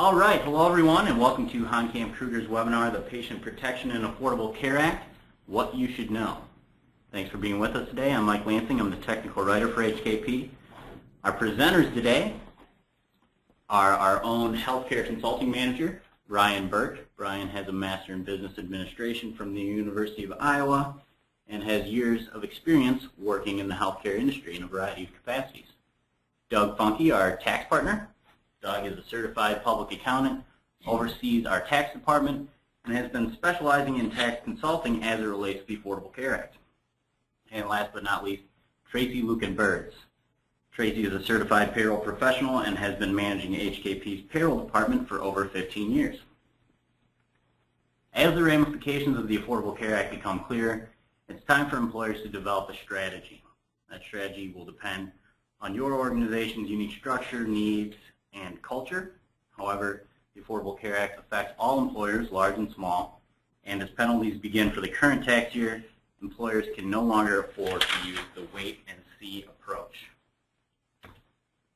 All right, hello everyone, and welcome to Honkamp Krueger's webinar, The Patient Protection and Affordable Care Act, What You Should Know. Thanks for being with us today. I'm Mike Lansing. I'm the technical writer for HKP. Our presenters today are our own healthcare consulting manager, Brian Bourke. Brian has a Master in Business Administration from the University of Iowa and has years of experience working in the healthcare industry in a variety of capacities. Doug Funke, our tax partner. Doug is a certified public accountant, oversees our tax department, and has been specializing in tax consulting as it relates to the Affordable Care Act. And last but not least, Tracey-Lueken Burds. Tracey is a certified payroll professional and has been managing HKP's payroll department for over 15 years. As the ramifications of the Affordable Care Act become clear, it's time for employers to develop a strategy. That strategy will depend on your organization's unique structure, needs, and culture. However, the Affordable Care Act affects all employers, large and small, and as penalties begin for the current tax year, employers can no longer afford to use the wait-and-see approach.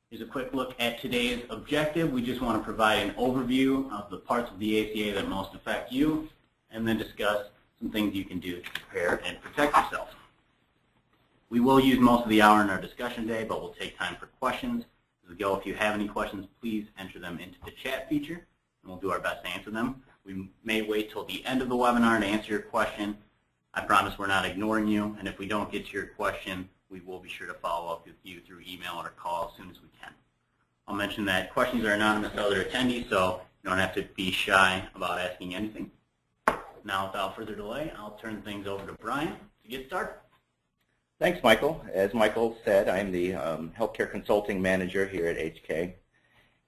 Here's a quick look at today's objective. We just want to provide an overview of the parts of the ACA that most affect you, and then discuss some things you can do to prepare and protect yourself. We will use most of the hour in our discussion today, but we'll take time for questions. As we go, if you have any questions, please enter them into the chat feature, and we'll do our best to answer them. We may wait till the end of the webinar to answer your question. I promise we're not ignoring you, and if we don't get to your question, we will be sure to follow up with you through email or call as soon as we can. I'll mention that questions are anonymous to other attendees, so you don't have to be shy about asking anything. Now, without further delay, I'll turn things over to Brian to get started. Thanks, Michael. As Michael said, I'm the healthcare consulting manager here at HK.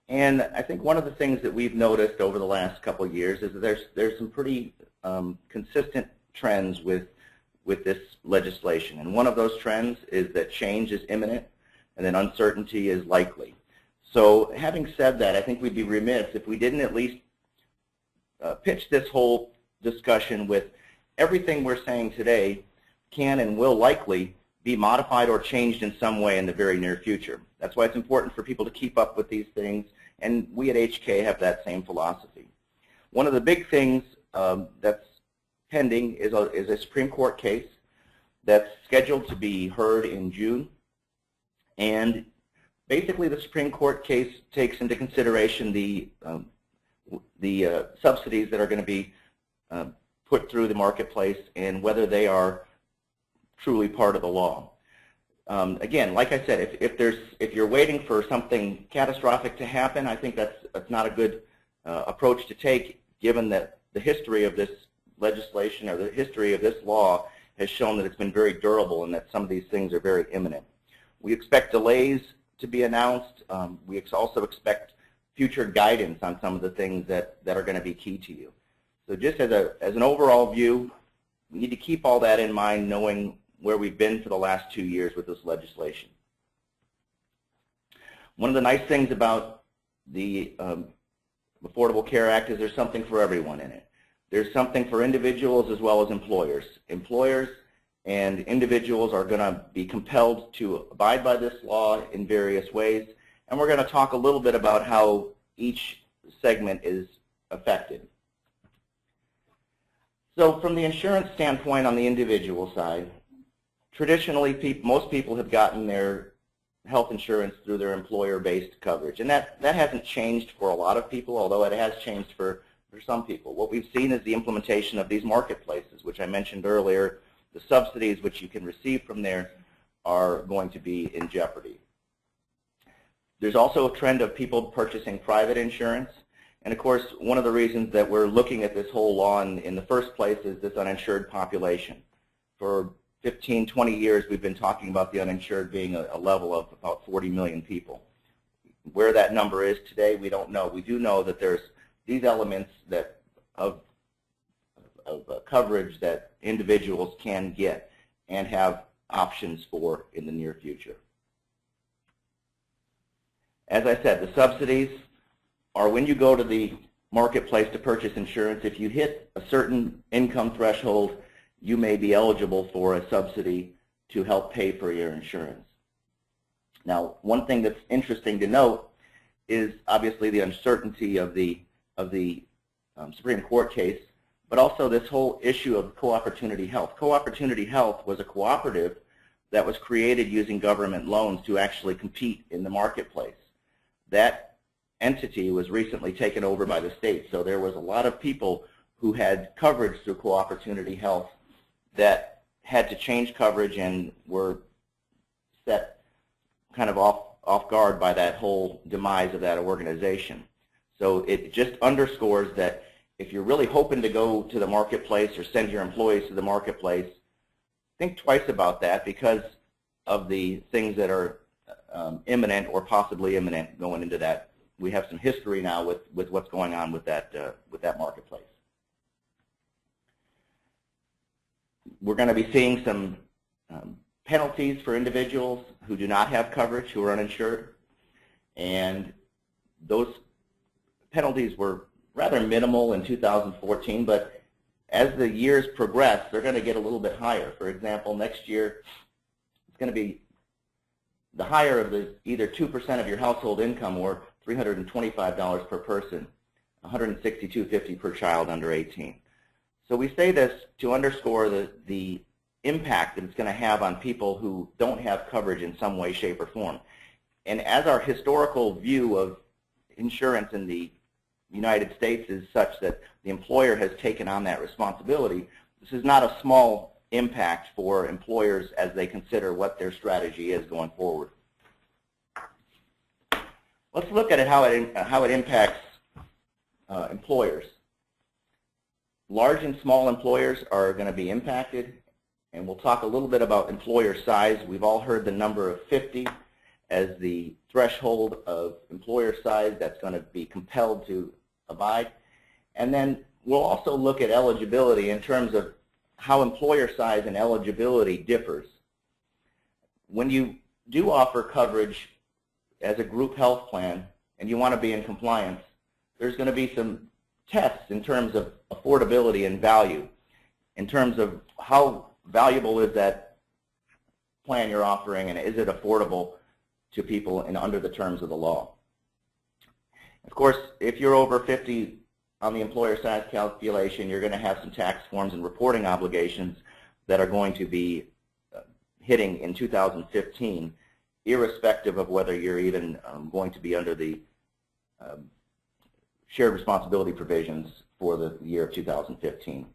And I think one of the things that we've noticed over the last couple of years is that there's some pretty consistent trends with this legislation. And one of those trends is that change is imminent and that uncertainty is likely. So having said that, I think we'd be remiss if we didn't at least pitch this whole discussion with everything we're saying today can and will likely be modified or changed in some way in the very near future. That's why it's important for people to keep up with these things, and we at HK have that same philosophy. One of the big things that's pending is a Supreme Court case that's scheduled to be heard in June, and basically the Supreme Court case takes into consideration the subsidies that are going to be put through the marketplace and whether they are truly part of the law. Again, like I said, if you're waiting for something catastrophic to happen, I think that's not a good approach to take, given that the history of this legislation or the history of this law has shown that it's been very durable and that some of these things are very imminent. We expect delays to be announced. We also expect future guidance on some of the things that are going to be key to you. So just as an overall view, we need to keep all that in mind, knowing where we've been for the last 2 years with this legislation. One of the nice things about the Affordable Care Act is there's something for everyone in it. There's something for individuals as well as employers. Employers and individuals are going to be compelled to abide by this law in various ways, and we're going to talk a little bit about how each segment is affected. So from the insurance standpoint on the individual side, traditionally most people have gotten their health insurance through their employer-based coverage, and that hasn't changed for a lot of people, although it has changed for some people. What we've seen is the implementation of these marketplaces, which I mentioned earlier. The subsidies which you can receive from there are going to be in jeopardy. There's also a trend of people purchasing private insurance. And of course, one of the reasons that we're looking at this whole law in the first place is this uninsured population. For 15, 20 years, we've been talking about the uninsured being a level of about 40 million people. Where that number is today, we don't know. We do know that there's these elements of coverage that individuals can get and have options for in the near future. As I said, the subsidies are when you go to the marketplace to purchase insurance. If you hit a certain income threshold, you may be eligible for a subsidy to help pay for your insurance. Now, one thing that's interesting to note is obviously the uncertainty of the Supreme Court case, but also this whole issue of co-opportunity health. Co-opportunity health was a cooperative that was created using government loans to actually compete in the marketplace. That entity was recently taken over by the state, so there was a lot of people who had coverage through co-opportunity health that had to change coverage and were set kind of off guard by that whole demise of that organization. So it just underscores that if you're really hoping to go to the marketplace or send your employees to the marketplace, think twice about that because of the things that are imminent or possibly imminent going into that. We have some history now with what's going on with that marketplace. We're going to be seeing some penalties for individuals who do not have coverage, who are uninsured, and those penalties were rather minimal in 2014, but as the years progress, they're going to get a little bit higher. For example, next year, it's going to be the higher of the either 2% of your household income or $325 per person, $162.50 per child under 18. So we say this to underscore the impact that it's going to have on people who don't have coverage in some way, shape, or form. And as our historical view of insurance in the United States is such that the employer has taken on that responsibility, this is not a small impact for employers as they consider what their strategy is going forward. Let's look at it, how it impacts employers. Large and small employers are going to be impacted, and we'll talk a little bit about employer size. We've all heard the number of 50 as the threshold of employer size that's going to be compelled to abide. And then we'll also look at eligibility in terms of how employer size and eligibility differs. When you do offer coverage as a group health plan and you want to be in compliance, there's going to be some tests in terms of affordability and value, in terms of how valuable is that plan you're offering and is it affordable to people and under the terms of the law. Of course, if you're over 50 on the employer size calculation, you're going to have some tax forms and reporting obligations that are going to be hitting in 2015, irrespective of whether you're even going to be under the shared responsibility provisions for the year of 2015.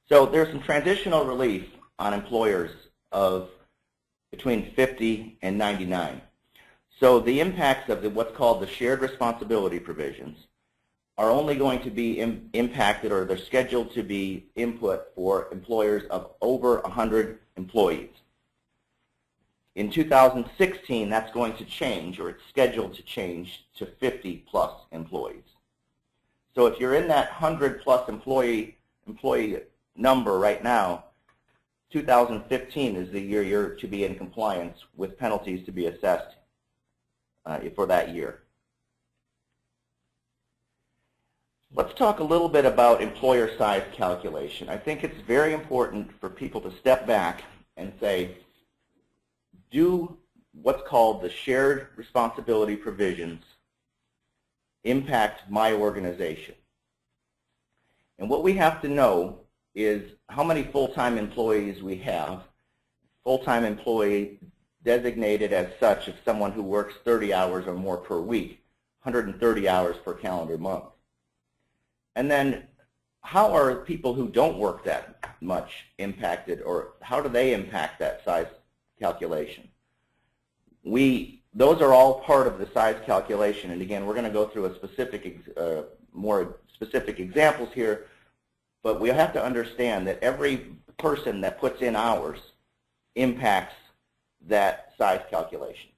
So there's some transitional relief on employers of between 50 and 99. So the impacts of what's called the shared responsibility provisions are only going to be impacted, or they're scheduled to be input for employers of over 100 employees. In 2016, that's going to change, or it's scheduled to change to 50 plus employees. So if you're in that 100 plus employee number right now, 2015 is the year you're to be in compliance with penalties to be assessed for that year. Let's talk a little bit about employer size calculation. I think it's very important for people to step back and say, do what's called the shared responsibility provisions impact my organization? And what we have to know is how many full-time employees we have. Full-time employee designated as such is someone who works 30 hours or more per week, 130 hours per calendar month. And then how are people who don't work that much impacted, or how do they impact that size calculation? Those are all part of the size calculation, and again, we're going to go through a specific, more specific examples here, but we have to understand that every person that puts in hours impacts that size calculation.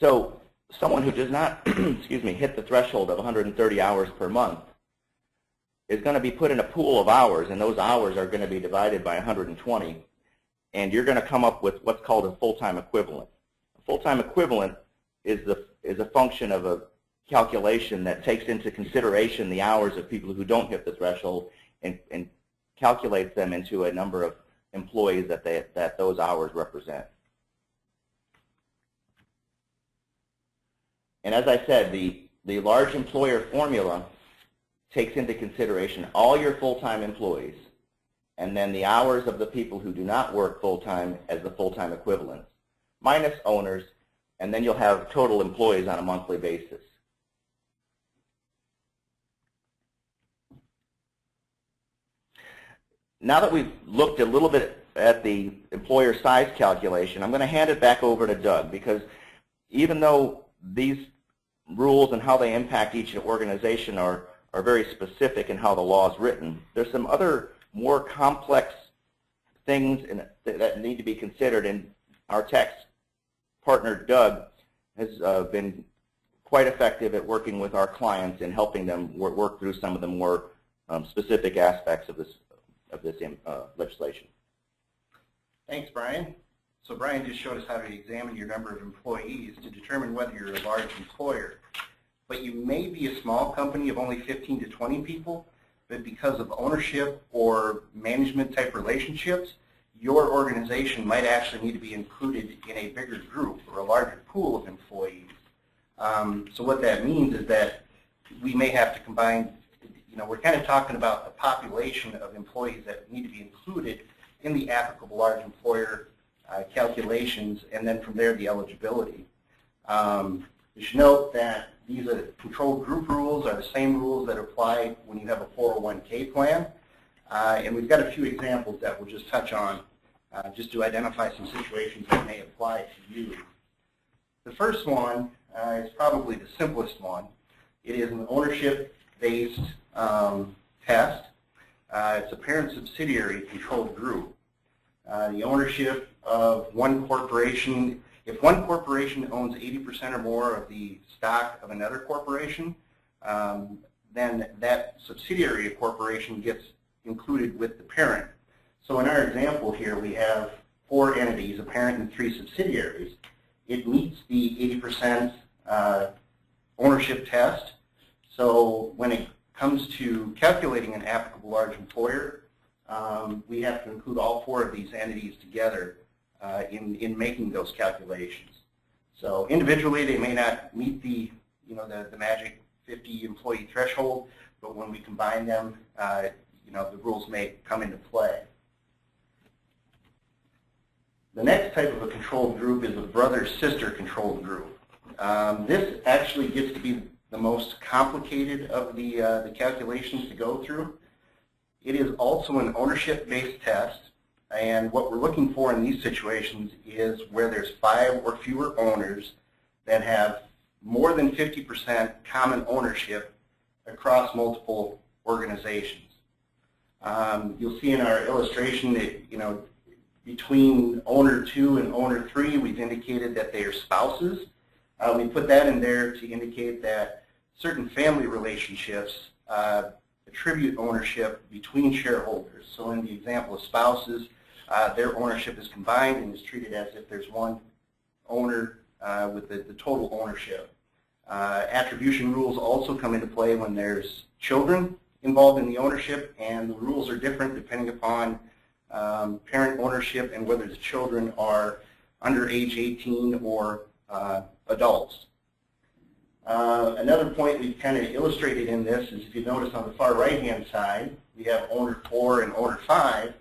So someone who does not excuse me, hit the threshold of 130 hours per month is going to be put in a pool of hours, and those hours are going to be divided by 120, and you're going to come up with what's called a full-time equivalent. A full-time equivalent is a function of a calculation that takes into consideration the hours of people who don't hit the threshold and calculates them into a number of employees that those hours represent. And as I said, the large employer formula takes into consideration all your full-time employees and then the hours of the people who do not work full-time as the full-time equivalents, minus owners, and then you'll have total employees on a monthly basis. Now that we've looked a little bit at the employer size calculation, I'm going to hand it back over to Doug, because even though these rules and how they impact each organization are very specific in how the law is written, there's some other more complex things that need to be considered, and our tax partner, Doug, has been quite effective at working with our clients and helping them work through some of the more specific aspects of this legislation. Thanks, Brian. So Brian just showed us how to examine your number of employees to determine whether you're a large employer. But you may be a small company of only 15 to 20 people, but because of ownership or management type relationships, your organization might actually need to be included in a bigger group or a larger pool of employees. So what that means is that we may have to combine, we're kind of talking about the population of employees that need to be included in the applicable large employer calculations, and then from there the eligibility. You should note that these controlled group rules are the same rules that apply when you have a 401k plan. And we've got a few examples that we'll just touch on just to identify some situations that may apply to you. The first one is probably the simplest one. It is an ownership-based test. It's a parent-subsidiary controlled group. The ownership of one corporation, if one corporation owns 80% or more of the stock of another corporation, then that subsidiary corporation gets included with the parent. So in our example here, we have 4 entities, a parent and 3 subsidiaries. It meets the 80% ownership test. So when it comes to calculating an applicable large employer, we have to include all 4 of these entities together in making those calculations. So individually, they may not meet the magic 50 employee threshold, but when we combine them, the rules may come into play. The next type of a controlled group is a brother-sister controlled group. This actually gets to be the most complicated of the calculations to go through. It is also an ownership-based test, and what we're looking for in these situations is where there's 5 or fewer owners that have more than 50% common ownership across multiple organizations. You'll see in our illustration that, between owner 2 and owner 3, we've indicated that they are spouses. We put that in there to indicate that certain family relationships attribute ownership between shareholders. So in the example of spouses, their ownership is combined and is treated as if there's one owner with the total ownership. Attribution rules also come into play when there's children involved in the ownership, and the rules are different depending upon parent ownership and whether the children are under age 18 or adults. Another point we've kind of illustrated in this is, if you notice on the far right-hand side, we have owner 4 and owner 5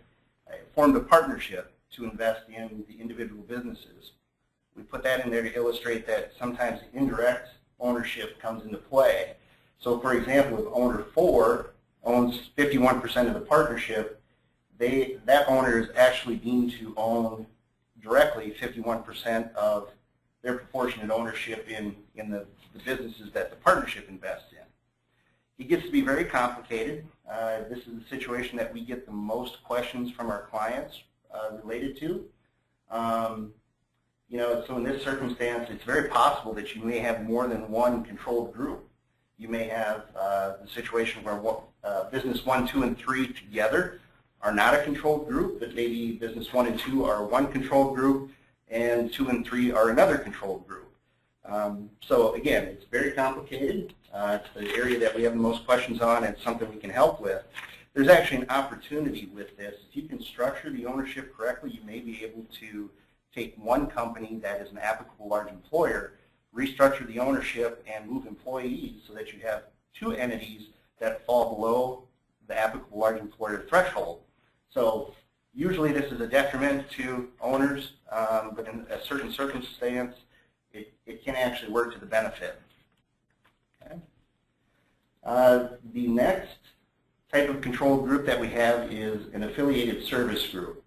formed a partnership to invest in the individual businesses. We put that in there to illustrate that sometimes indirect ownership comes into play. So for example, if owner 4 owns 51% of the partnership, that owner is actually deemed to own directly 51% of their proportionate ownership in the businesses that the partnership invests in. It gets to be very complicated. This is a situation that we get the most questions from our clients related to. So in this circumstance, it's very possible that you may have more than one controlled group. You may have the situation where business 1, 2, and 3 together are not a controlled group, but maybe business 1 and 2 are one controlled group, and 2 and 3 are another controlled group. So again, it's very complicated. It's the area that we have the most questions on, and it's something we can help with. there's actually an opportunity with this. If you can structure the ownership correctly, you may be able to take one company that is an applicable large employer, restructure the ownership, and move employees so that you have two entities that fall below the applicable large employer threshold. So usually this is a detriment to owners, but in a certain circumstance, it can actually work to the benefit. Okay. The next type of control group that we have is an affiliated service group.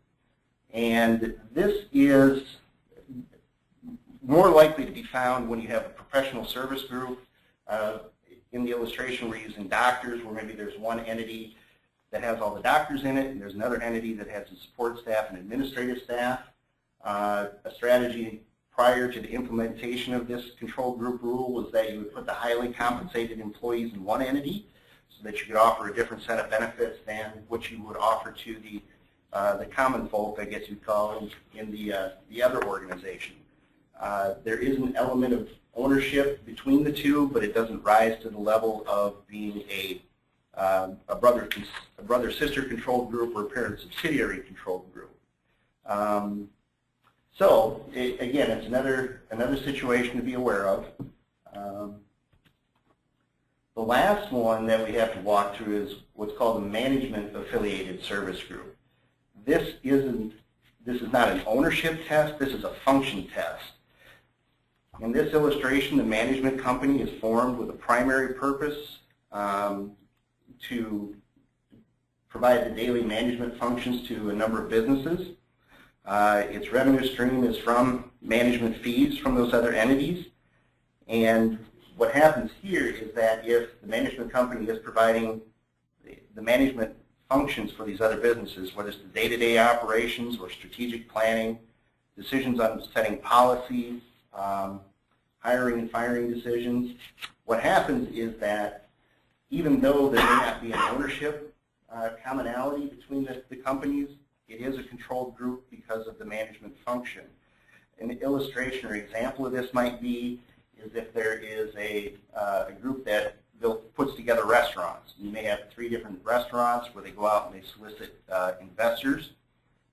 And this is more likely to be found when you have a professional service group. In the illustration, we're using doctors, where maybe there's one entity that has all the doctors in it, and there's another entity that has the support staff and administrative staff. A strategy prior to the implementation of this control group rule was that you would put the highly compensated employees in one entity so that you could offer a different set of benefits than what you would offer to the common folk, I guess you'd call, in the other organization. There is an element of ownership between the two, but it doesn't rise to the level of being a brother-sister control group or a parent-subsidiary control group. So again, it's another situation to be aware of. The last one that we have to walk through is what's called a management affiliated service group. This is not an ownership test, this is a function test. In this illustration, the management company is formed with a primary purpose to provide the daily management functions to a number of businesses. Its revenue stream is from management fees from those other entities. And what happens here is that if the management company is providing the management functions for these other businesses, whether it's the day-to-day operations or strategic planning, decisions on setting policies, hiring and firing decisions, what happens is that even though there may not be an ownership commonality between the companies, it is a controlled group because of the management function. An illustration or example of this might be is if there is a group that puts together restaurants. You may have 3 different restaurants where they go out and they solicit investors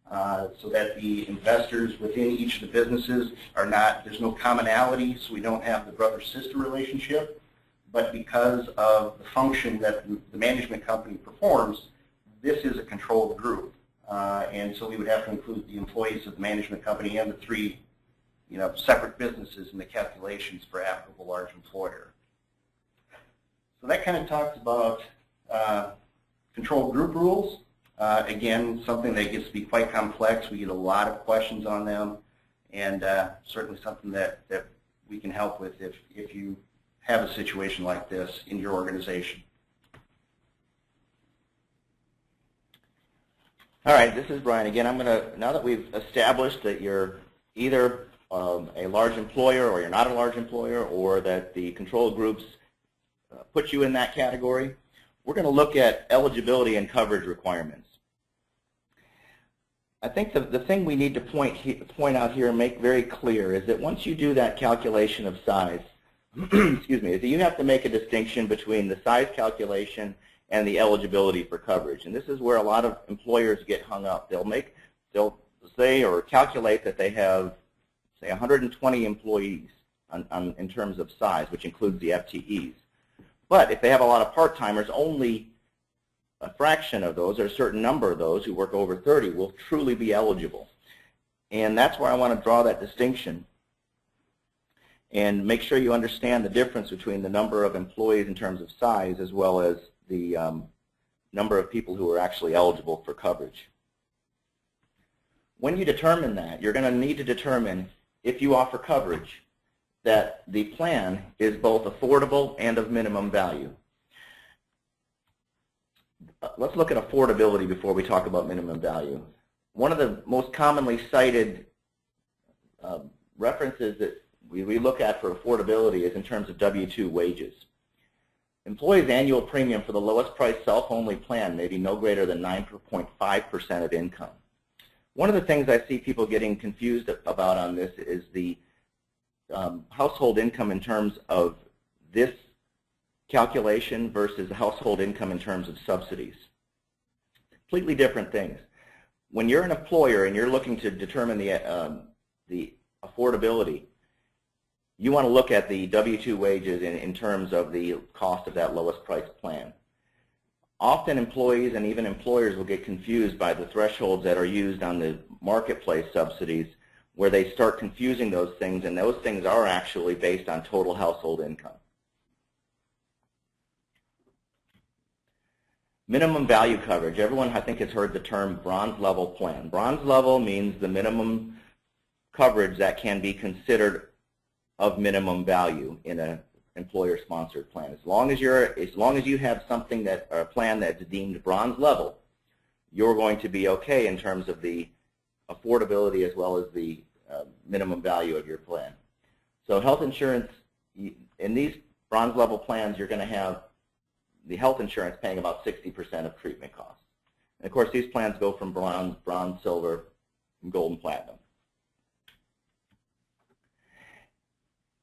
so that the investors within each of the businesses there's no commonality, so we don't have the brother-sister relationship. But because of the function that the management company performs, this is a controlled group. And so we would have to include the employees of the management company and the 3 separate businesses in the calculations for applicable large employer. So that kind of talks about control group rules. Again, something that gets to be quite complex. We get a lot of questions on them, and certainly something that we can help with if you have a situation like this in your organization. All right, this is Brian again. Now that we've established that you're either a large employer or you're not a large employer, or that the control groups put you in that category, we're going to look at eligibility and coverage requirements. I think the thing we need to point out here and make very clear is that once you do that calculation of size, excuse me, is that you have to make a distinction between the size calculation and the eligibility for coverage. And this is where a lot of employers get hung up. They'll say or calculate that they have, say, 120 employees in terms of size, which includes the FTEs. But if they have a lot of part-timers, only a fraction of those, or a certain number of those who work over 30, will truly be eligible. And that's where I want to draw that distinction and make sure you understand the difference between the number of employees in terms of size as well as the number of people who are actually eligible for coverage. When you determine that, you're going to need to determine, if you offer coverage, that the plan is both affordable and of minimum value. Let's look at affordability before we talk about minimum value. One of the most commonly cited references that we look at for affordability is in terms of W-2 wages. Employees' annual premium for the lowest price self-only plan may be no greater than 9.5% of income. One of the things I see people getting confused about on this is the household income in terms of this calculation versus household income in terms of subsidies. completely different things. When you're an employer and you're looking to determine the affordability, you want to look at the W-2 wages in terms of the cost of that lowest price plan. Often employees and even employers will get confused by the thresholds that are used on the marketplace subsidies, where they start confusing those things, and those things are actually based on total household income. Minimum value coverage. Everyone, I think, has heard the term bronze level plan. Bronze level means the minimum coverage that can be considered of minimum value in an employer-sponsored plan. As long as you have something that, or a plan that's deemed bronze level, you're going to be okay in terms of the affordability as well as the minimum value of your plan. So health insurance, in these bronze level plans, you're going to have the health insurance paying about 60% of treatment costs. And of course, these plans go from bronze, silver, and gold and platinum.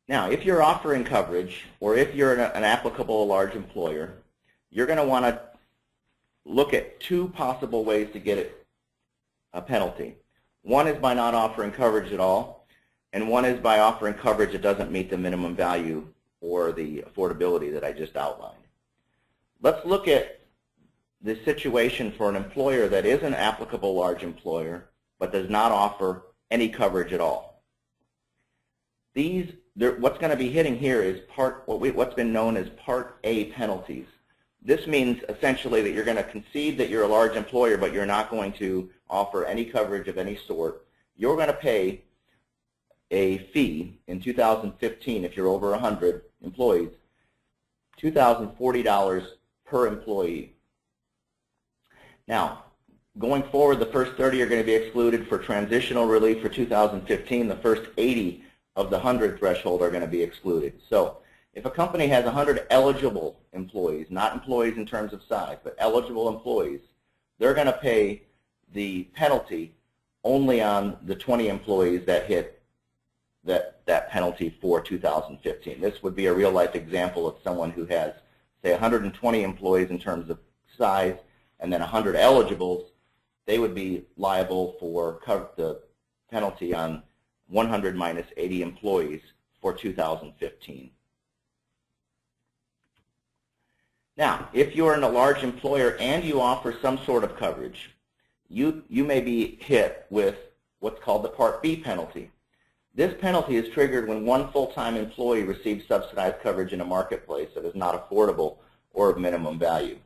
Now, if you're offering coverage, or if you're an applicable large employer, you're going to want to look at two possible ways to get a penalty. One is by not offering coverage at all, and one is by offering coverage that doesn't meet the minimum value or the affordability that I just outlined. Let's look at the situation for an employer that is an applicable large employer but does not offer any coverage at all. What's going to be hitting here is what's been known as Part A penalties. This means essentially that you're going to concede that you're a large employer, but you're not going to offer any coverage of any sort. You're going to pay a fee in 2015 if you're over 100 employees, $2,040 per employee. Now, going forward, the first 30 are going to be excluded for transitional relief for 2015. The first 80 of the 100 threshold are going to be excluded. So if a company has 100 eligible employees, not employees in terms of size, but eligible employees, they're going to pay the penalty only on the 20 employees that hit that penalty for 2015. This would be a real-life example of someone who has, say, 120 employees in terms of size, and then 100 eligibles. They would be liable for the penalty on 100 minus 80 employees for 2015. Now, if you're in a large employer and you offer some sort of coverage, you may be hit with what's called the Part B penalty. This penalty is triggered when one full-time employee receives subsidized coverage in a marketplace that is not affordable or of minimum value.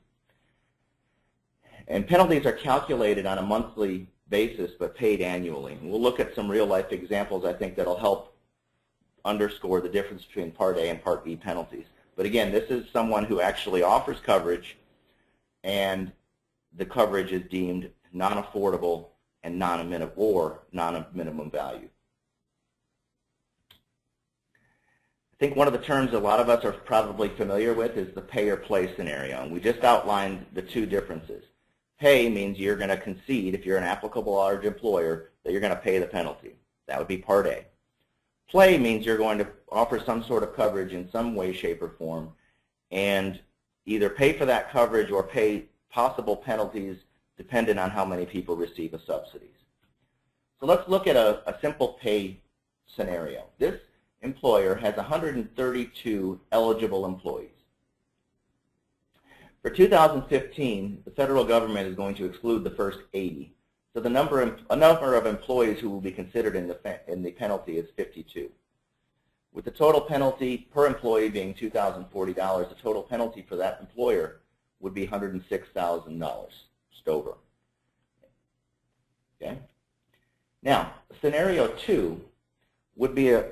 And penalties are calculated on a monthly basis but paid annually. And we'll look at some real-life examples, I think, that will help underscore the difference between Part A and Part B penalties. But again, this is someone who actually offers coverage, and the coverage is deemed non-affordable and non-minimum value. I think one of the terms a lot of us are probably familiar with is the pay or play scenario. And we just outlined the two differences. Pay means you're going to concede, if you're an applicable large employer, that you're going to pay the penalty. That would be Part A. Play means you're going to offer some sort of coverage in some way, shape, or form, and either pay for that coverage or pay possible penalties dependent on how many people receive the subsidies. So let's look at a simple pay scenario. This employer has 132 eligible employees. For 2015, the federal government is going to exclude the first 80. So a number of employees who will be considered in the penalty is 52. With the total penalty per employee being $2,040, the total penalty for that employer would be $106,000, just over. Okay. Now, scenario 2 would be a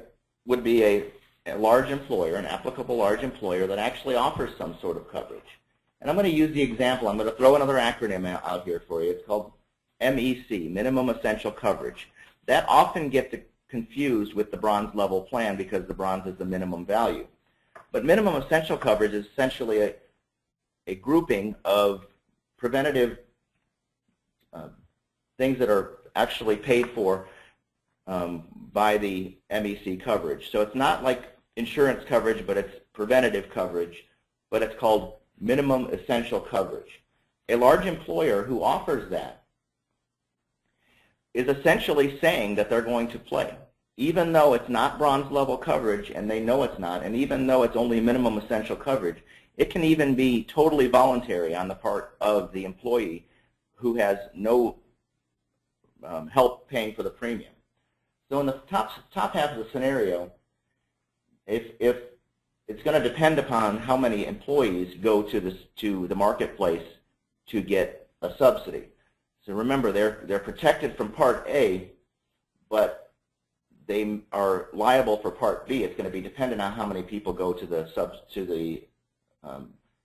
large employer, an applicable large employer that actually offers some sort of coverage. And I'm going to use the example. I'm going to throw another acronym out here for you. It's called MEC, Minimum Essential Coverage. That often gets confused with the bronze level plan because the bronze is the minimum value. But minimum essential coverage is essentially a grouping of preventative things that are actually paid for by the MEC coverage. So it's not like insurance coverage, but it's preventative coverage, but it's called minimum essential coverage. a large employer who offers that is essentially saying that they're going to play. Even though it's not bronze level coverage, and they know it's not, and even though it's only minimum essential coverage, it can even be totally voluntary on the part of the employee who has no help paying for the premium. So in the top half of the scenario, if it's going to depend upon how many employees go to the marketplace to get a subsidy. So remember, they're protected from Part A, but they are liable for Part B. It's going to be dependent on how many people go to the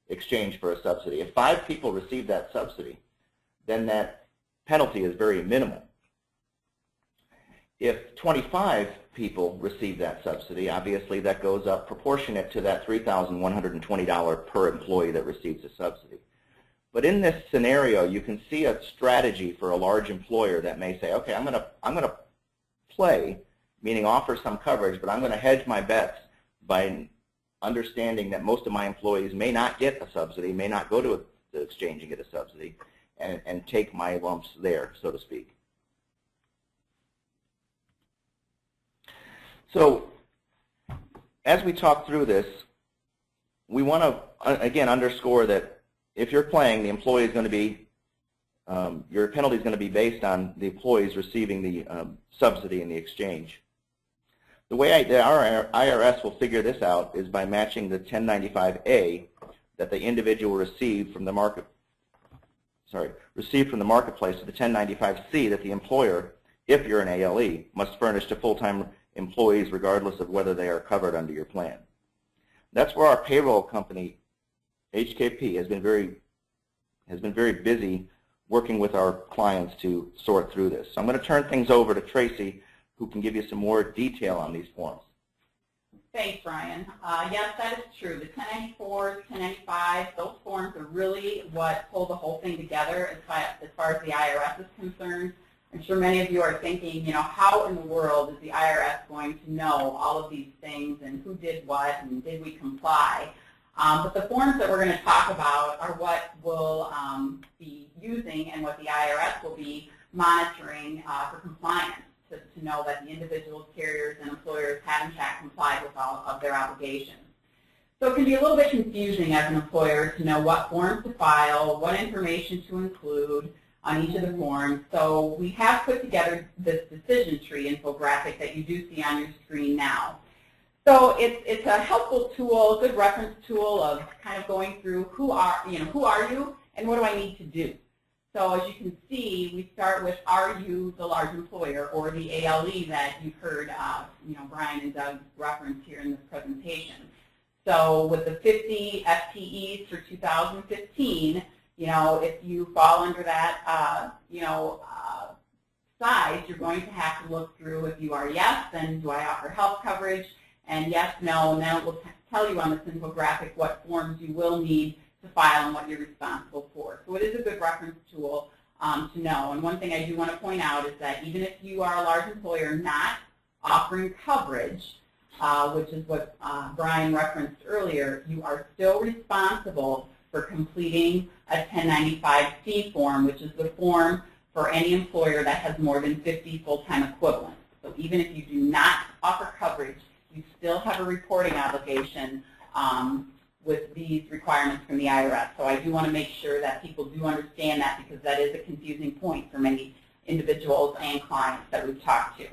exchange for a subsidy. If 5 people receive that subsidy, then that penalty is very minimal. If 25 people receive that subsidy, obviously that goes up proportionate to that $3,120 per employee that receives a subsidy. But in this scenario, you can see a strategy for a large employer that may say, okay, I'm going to play, meaning offer some coverage, but I'm going to hedge my bets by understanding that most of my employees may not get a subsidy, may not go to the exchange and get a subsidy, and take my lumps there, so to speak. So as we talk through this, we want to, again, underscore that if you're playing, the employee is going to be, your penalty is going to be based on the employees receiving the subsidy in the exchange. The way our IRS will figure this out is by matching the 1095A that the individual received from the marketplace to the 1095C that the employer, if you're an ALE, must furnish to full-time employees regardless of whether they are covered under your plan. That's where our payroll company, HKP, has been very busy working with our clients to sort through this. So I'm going to turn things over to Tracy, who can give you some more detail on these forms. Thanks, Brian. Yes, that is true. The 1094s, 1095, those forms are really what pull the whole thing together as far as the IRS is concerned. I'm sure many of you are thinking, you know, how in the world is the IRS going to know all of these things and who did what and did we comply? But the forms that we're going to talk about are what we'll be using and what the IRS will be monitoring for compliance to know that the individuals, carriers, and employers have in fact complied with all of their obligations. So it can be a little bit confusing as an employer to know what forms to file, what information to include on each of the forms. So we have put together this decision tree infographic that you do see on your screen now. So it's a helpful tool, a good reference tool of kind of going through who are you and what do I need to do. So as you can see, we start with, are you the large employer or the ALE that you've heard Brian and Doug reference here in this presentation. So with the 50 FTEs for 2015, if you fall under that, size, you're going to have to look through. If you are yes, then do I offer health coverage? And yes, no, and then it will tell you on this infographic what forms you will need to file and what you're responsible for. So it is a good reference tool to know. And one thing I do want to point out is that even if you are a large employer not offering coverage, which is what Brian referenced earlier, you are still responsible for completing a 1095C form, which is the form for any employer that has more than 50 full-time equivalents. So even if you do not offer coverage, you still have a reporting obligation with these requirements from the IRS. So I do want to make sure that people do understand that, because that is a confusing point for many individuals and clients that we've talked to.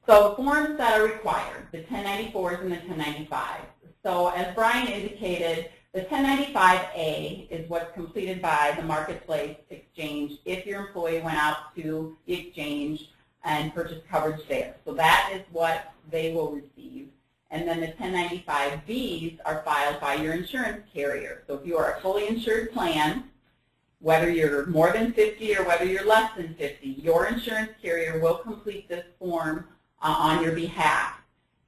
So the forms that are required, the 1094s and the 1095s. So as Brian indicated, the 1095A is what's completed by the marketplace exchange if your employee went out to the exchange and purchased coverage there. So that is what they will receive. And then the 1095Bs are filed by your insurance carrier. So if you are a fully insured plan, whether you're more than 50 or whether you're less than 50, your insurance carrier will complete this form on your behalf.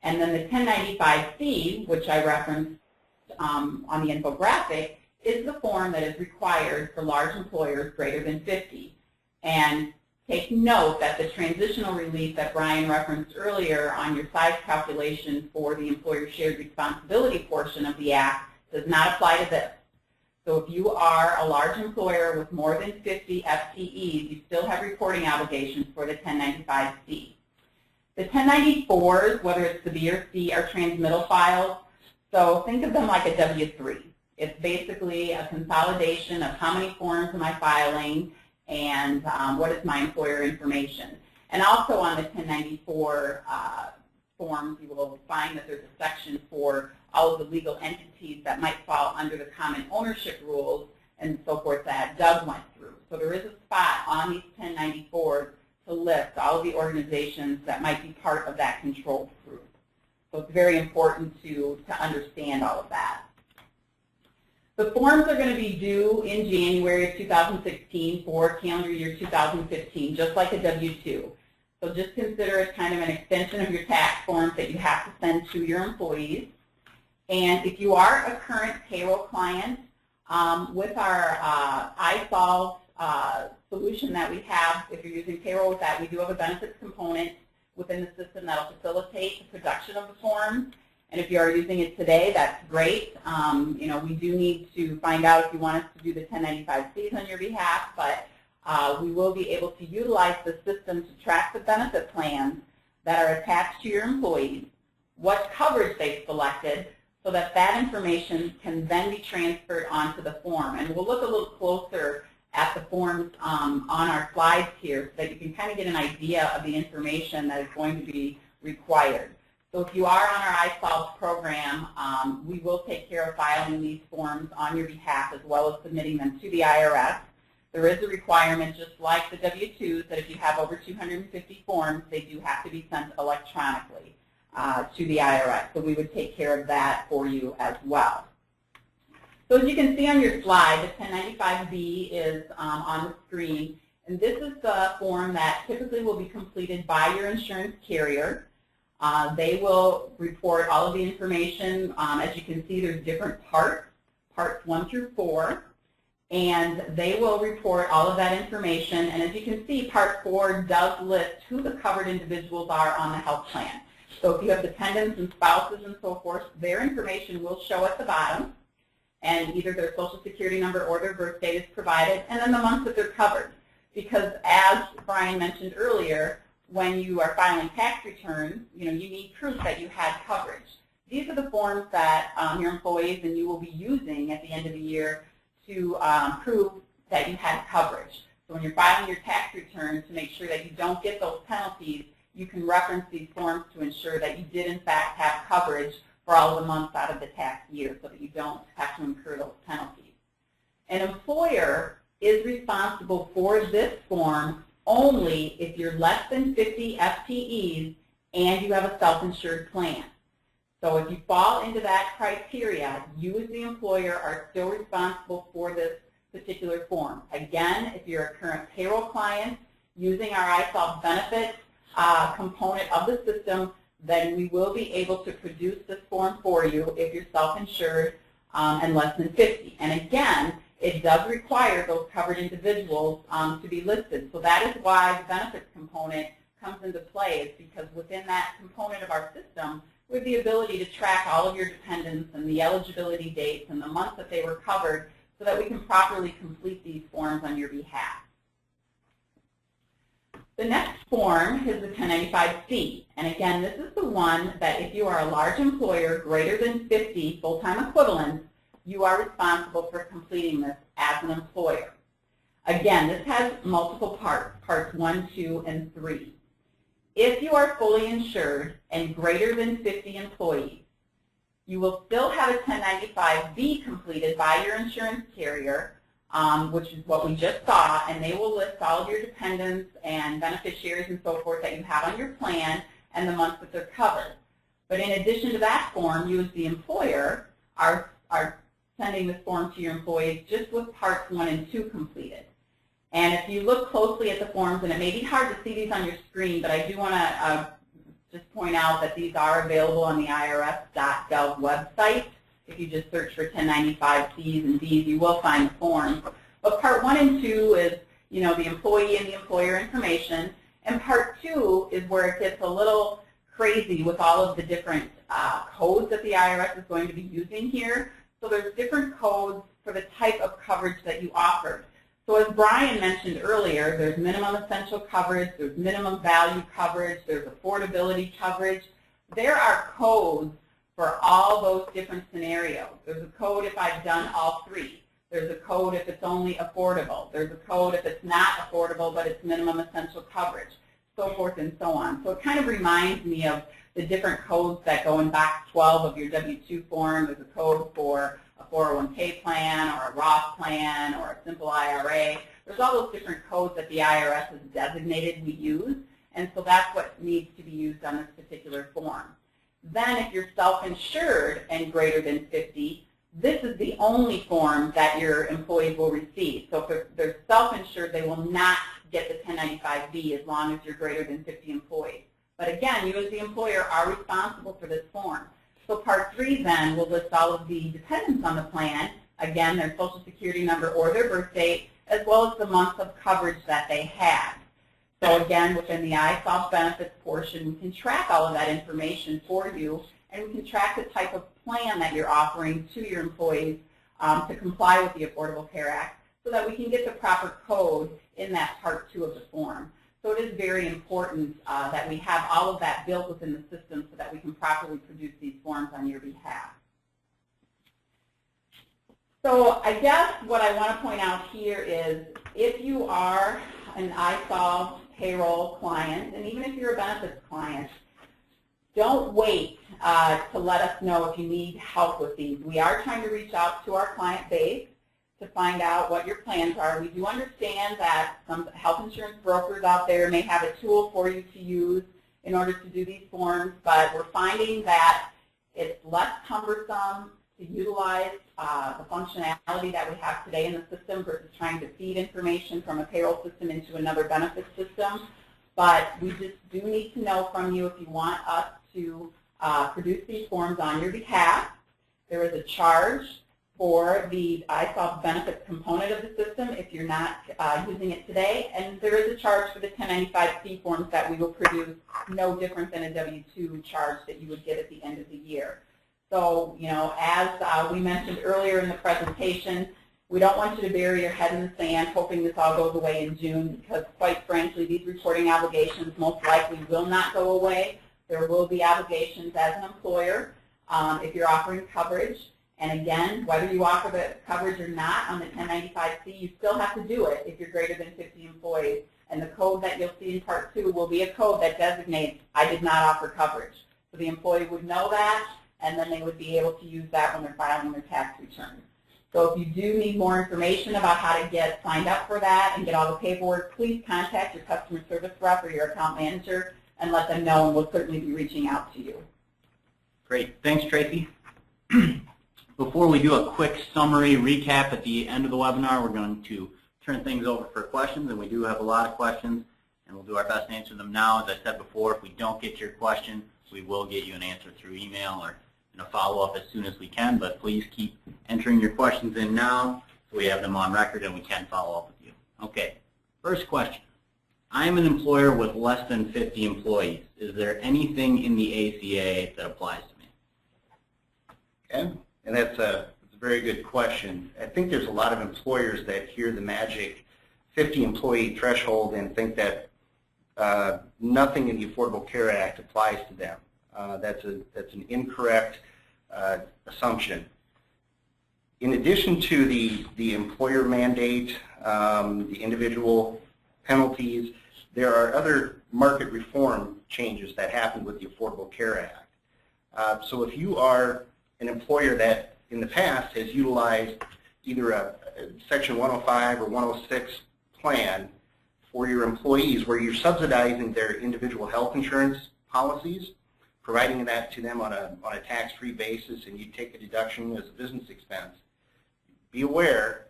And then the 1095C, which I referenced on the infographic, is the form that is required for large employers greater than 50. And take note that the transitional relief that Brian referenced earlier on your size calculation for the employer shared responsibility portion of the Act does not apply to this. So if you are a large employer with more than 50 FTEs, you still have reporting obligations for the 1095-C. The 1094s, whether it's the B or C, are transmittal files. So think of them like a W-3. It's basically a consolidation of how many forms am I filing and what is my employer information. And also on the 1094 forms, you will find that there's a section for all of the legal entities that might fall under the common ownership rules and so forth that Doug went through. So there is a spot on these 1094s to list all of the organizations that might be part of that control group. So it's very important to understand all of that. The forms are going to be due in January of 2016 for calendar year 2015, just like a W-2. So just consider it kind of an extension of your tax forms that you have to send to your employees. And if you are a current payroll client, with our iSolve solution that we have, if you're using payroll with that, we do have a benefits component within the system that will facilitate the production of the forms. And if you are using it today, that's great. You know, we do need to find out if you want us to do the 1095-Cs on your behalf, but we will be able to utilize the system to track the benefit plans that are attached to your employees, what coverage they've selected, so that that information can then be transferred onto the form. And we'll look a little closer at the forms on our slides here so that you can kind of get an idea of the information that is going to be required. So if you are on our iSolve program, we will take care of filing these forms on your behalf as well as submitting them to the IRS. There is a requirement, just like the W-2s, that if you have over 250 forms, they do have to be sent electronically to the IRS. So we would take care of that for you as well. So as you can see on your slide, the 1095-B is on the screen. And this is the form that typically will be completed by your insurance carrier. They will report all of the information. As you can see, there's different parts 1 through 4. And they will report all of that information. And as you can see, Part 4 does list who the covered individuals are on the health plan. So if you have dependents and spouses and so forth, their information will show at the bottom. And either their Social Security number or their birth date is provided, and then the month that they're covered. Because as Brian mentioned earlier, when you are filing tax returns, you need proof that you had coverage. These are the forms that your employees and you will be using at the end of the year to prove that you had coverage. So when you're filing your tax return, to make sure that you don't get those penalties, you can reference these forms to ensure that you did in fact have coverage for all of the months out of the tax year so that you don't have to incur those penalties. An employer is responsible for this form only if you're less than 50 FTEs and you have a self-insured plan. So if you fall into that criteria, you as the employer are still responsible for this particular form. Again, if you're a current payroll client using our iSolve benefit component of the system, then we will be able to produce this form for you if you're self-insured and less than 50. And again, it does require those covered individuals to be listed. So that is why the benefits component comes into play, is because within that component of our system, we have the ability to track all of your dependents and the eligibility dates and the months that they were covered so that we can properly complete these forms on your behalf. The next form is the 1095-C. And again, this is the one that if you are a large employer greater than 50 full-time equivalents, you are responsible for completing this as an employer. Again, this has multiple parts, parts 1, 2, and 3. If you are fully insured and greater than 50 employees, you will still have a 1095-B completed by your insurance carrier, which is what we just saw, and they will list all of your dependents and beneficiaries and so forth that you have on your plan and the months that they're covered. But in addition to that form, you as the employer are sending this form to your employees just with parts 1 and 2 completed. And if you look closely at the forms, and it may be hard to see these on your screen, but I do want to just point out that these are available on the irs.gov website. If you just search for 1095-Cs and Ds, you will find the forms. But part 1 and 2 is, the employee and the employer information. And part 2 is where it gets a little crazy with all of the different codes that the IRS is going to be using here. So there's different codes for the type of coverage that you offer. So as Brian mentioned earlier, there's minimum essential coverage, there's minimum value coverage, there's affordability coverage. There are codes for all those different scenarios. There's a code if I've done all three. There's a code if it's only affordable. There's a code if it's not affordable but it's minimum essential coverage, so forth and so on. So it kind of reminds me of the different codes that go in box 12 of your W-2 form. There's a code for a 401k plan or a Roth plan or a simple IRA. There's all those different codes that the IRS has designated we use, and so that's what needs to be used on this particular form. Then if you're self-insured and greater than 50, this is the only form that your employees will receive. So if they're self-insured, they will not get the 1095B as long as you're greater than 50 employees. But again, you as the employer are responsible for this form. So Part 3 then will list all of the dependents on the plan, again, their Social Security number or their birth date, as well as the months of coverage that they had. So again, within the ISOL benefits portion, we can track all of that information for you, and we can track the type of plan that you're offering to your employees to comply with the Affordable Care Act so that we can get the proper code in that Part 2 of the form. So it is very important that we have all of that built within the system so that we can properly produce these forms on your behalf. So I guess what I want to point out here is if you are an ISOL payroll client, and even if you're a benefits client, don't wait to let us know if you need help with these. We are trying to reach out to our client base to find out what your plans are. We do understand that some health insurance brokers out there may have a tool for you to use in order to do these forms, but we're finding that it's less cumbersome to utilize the functionality that we have today in the system versus trying to feed information from a payroll system into another benefits system. But we just do need to know from you if you want us to produce these forms on your behalf. There is a charge for the ISOL benefits component of the system if you're not using it today, and there is a charge for the 1095C forms that we will produce, no different than a W-2 charge that you would get at the end of the year. So, you know, as we mentioned earlier in the presentation, we don't want you to bury your head in the sand hoping this all goes away in June, because quite frankly, these reporting obligations most likely will not go away. There will be obligations as an employer if you're offering coverage. And again, whether you offer the coverage or not on the 1095C, you still have to do it if you're greater than 50 employees. And the code that you'll see in Part 2 will be a code that designates, I did not offer coverage. So the employee would know that, and then they would be able to use that when they're filing their tax return. So if you do need more information about how to get signed up for that and get all the paperwork, please contact your customer service rep or your account manager and let them know, and we'll certainly be reaching out to you. Great. Thanks, Tracy. Before we do a quick summary recap at the end of the webinar, we're going to turn things over for questions, and we do have a lot of questions, and we'll do our best to answer them now. As I said before, if we don't get your question, we will get you an answer through email or in a follow-up as soon as we can, but please keep entering your questions in now so we have them on record and we can follow up with you. Okay, first question. I am an employer with less than 50 employees. Is there anything in the ACA that applies to me? Okay. And that's a very good question. I think there's a lot of employers that hear the magic 50 employee threshold and think that nothing in the Affordable Care Act applies to them. That's an incorrect assumption. In addition to the employer mandate, the individual penalties, there are other market reform changes that happened with the Affordable Care Act. So if you are an employer that in the past has utilized either a Section 105 or 106 plan for your employees where you're subsidizing their individual health insurance policies, providing that to them on a tax-free basis, and you take a deduction as a business expense, be aware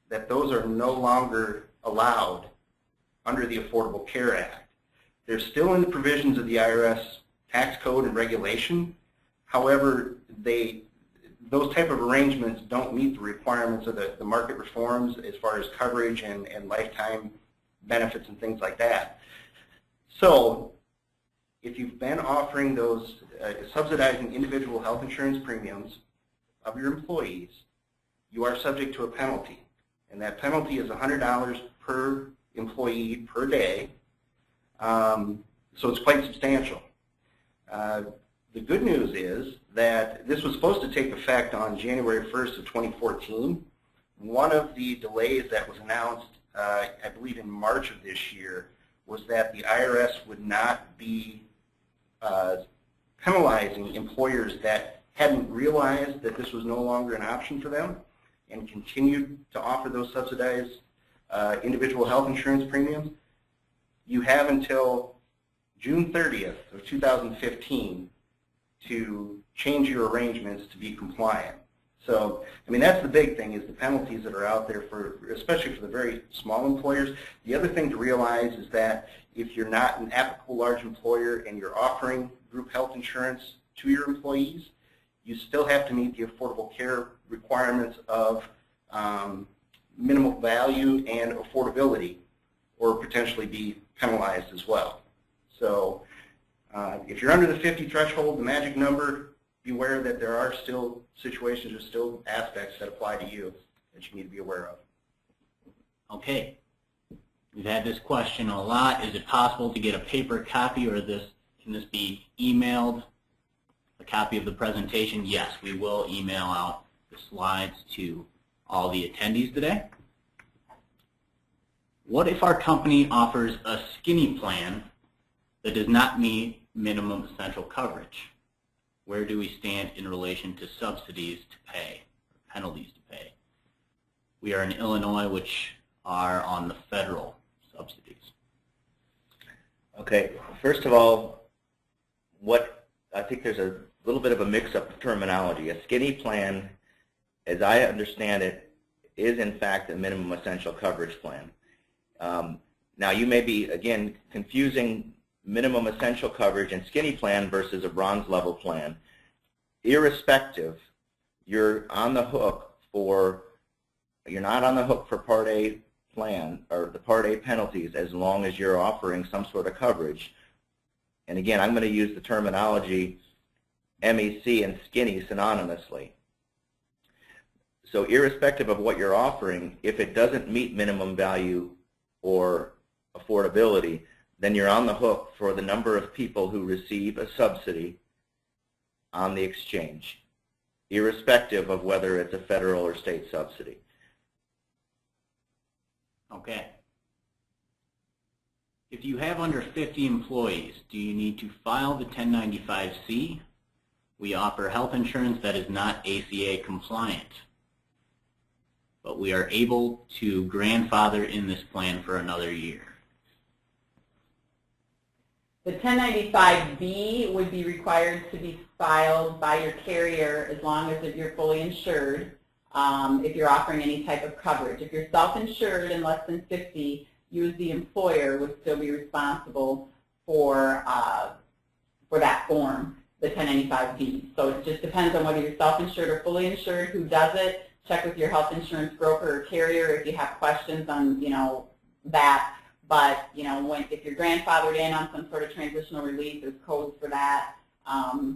that those are no longer allowed under the Affordable Care Act. They're still in the provisions of the IRS tax code and regulation. However, those type of arrangements don't meet the requirements of the market reforms as far as coverage and lifetime benefits and things like that. So if you've been offering those, subsidizing individual health insurance premiums of your employees, you are subject to a penalty. And that penalty is $100 per employee per day, so it's quite substantial. The good news is that this was supposed to take effect on January 1st of 2014. One of the delays that was announced, I believe in March of this year, was that the IRS would not be penalizing employers that hadn't realized that this was no longer an option for them and continued to offer those subsidized individual health insurance premiums. You have until June 30th of 2015 to change your arrangements to be compliant. So, I mean, that's the big thing, is the penalties that are out there for, especially for the very small employers. The other thing to realize is that if you're not an applicable large employer and you're offering group health insurance to your employees, you still have to meet the Affordable Care requirements of minimum value and affordability, or potentially be penalized as well. So if you're under the 50 threshold, the magic number, beware that there are still situations or still aspects that apply to you that you need to be aware of. Okay. We've had this question a lot. Is it possible to get a paper copy, or can this be emailed? A copy of the presentation? Yes, we will email out the slides to all the attendees today. What if our company offers a skinny plan that does not meet minimum essential coverage? Where do we stand in relation to subsidies to pay, or penalties to pay? We are in Illinois, which are on the federal subsidies. Okay, first of all, I think there's a little bit of a mix-up of terminology. A skinny plan, as I understand it, is in fact a minimum essential coverage plan. Now you may be, again, confusing minimum essential coverage and skinny plan versus a bronze level plan. Irrespective, you're not on the hook for Part A plan or the Part A penalties as long as you're offering some sort of coverage. And again, I'm going to use the terminology MEC and skinny synonymously. So irrespective of what you're offering, if it doesn't meet minimum value or affordability, then you're on the hook for the number of people who receive a subsidy on the exchange, irrespective of whether it's a federal or state subsidy. Okay. If you have under 50 employees, do you need to file the 1095-C? We offer health insurance that is not ACA compliant, but we are able to grandfather in this plan for another year. The 1095-B would be required to be filed by your carrier as long as you're fully insured, if you're offering any type of coverage. If you're self-insured and less than 50, you as the employer would still be responsible for that form, the 1095-B. So it just depends on whether you're self-insured or fully insured, who does it. Check with your health insurance broker or carrier if you have questions on, that. But, if you're grandfathered in on some sort of transitional relief, there's codes for that,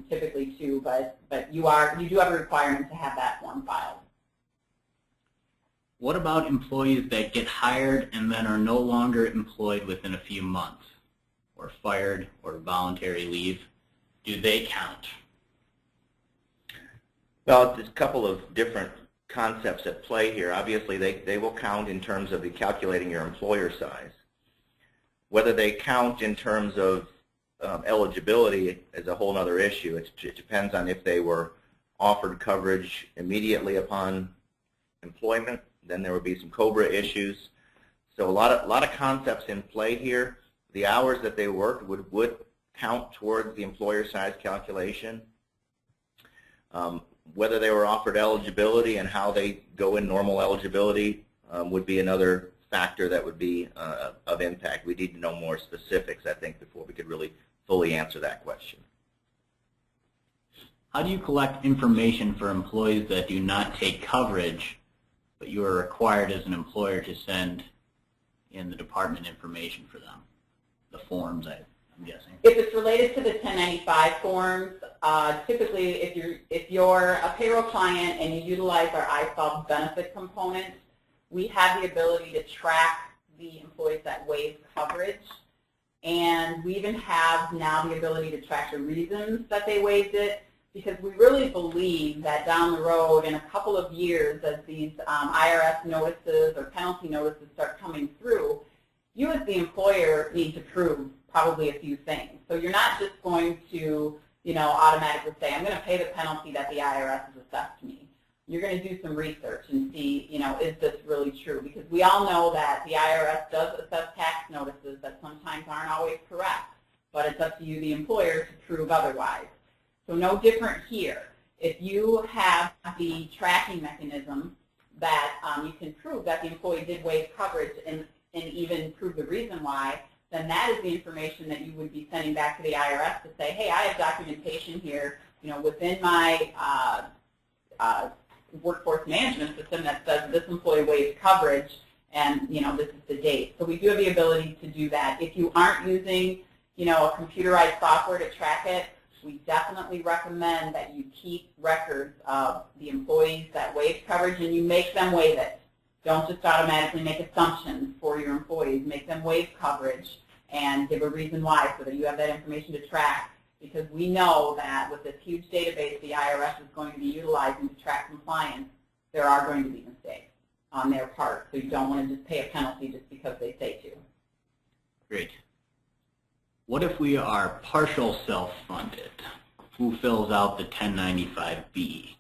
typically too. But you do have a requirement to have that form filed. What about employees that get hired and then are no longer employed within a few months, or fired, or voluntary leave? Do they count? Well, there's a couple of different concepts at play here. Obviously, they will count in terms of calculating your employer size. Whether they count in terms of eligibility is a whole other issue. It depends on if they were offered coverage immediately upon employment. Then there would be some COBRA issues. So a lot of concepts in play here. The hours that they worked would count towards the employer size calculation. Whether they were offered eligibility and how they go in normal eligibility would be another factor that would be of impact. We need to know more specifics, I think, before we could really fully answer that question. How do you collect information for employees that do not take coverage, but you are required as an employer to send in the department information for them, the forms I'm guessing. If it's related to the 1095 forms, typically if you're a payroll client and you utilize our iSolve benefit component, we have the ability to track the employees that waive coverage. And we even have now the ability to track the reasons that they waived it, because we really believe that down the road in a couple of years, as these IRS notices or penalty notices start coming through, you as the employer need to prove probably a few things. So you're not just going to, automatically say, I'm going to pay the penalty that the IRS has assessed me. You're going to do some research and see, is this really true? Because we all know that the IRS does assess tax notices that sometimes aren't always correct, but it's up to you, the employer, to prove otherwise. So no different here. If you have the tracking mechanism that you can prove that the employee did waive coverage and even prove the reason why, then that is the information that you would be sending back to the IRS to say, hey, I have documentation here, within my workforce management system that says this employee waived coverage, and this is the date. So we do have the ability to do that. If you aren't using, a computerized software to track it, we definitely recommend that you keep records of the employees that waive coverage and you make them waive it. Don't just automatically make assumptions for your employees. Make them waive coverage and give a reason why so that you have that information to track, because we know that with this huge database the IRS is going to be utilizing to track compliance, there are going to be mistakes on their part. So you don't want to just pay a penalty just because they say to. Great. What if we are partial self-funded? Who fills out the 1095-B?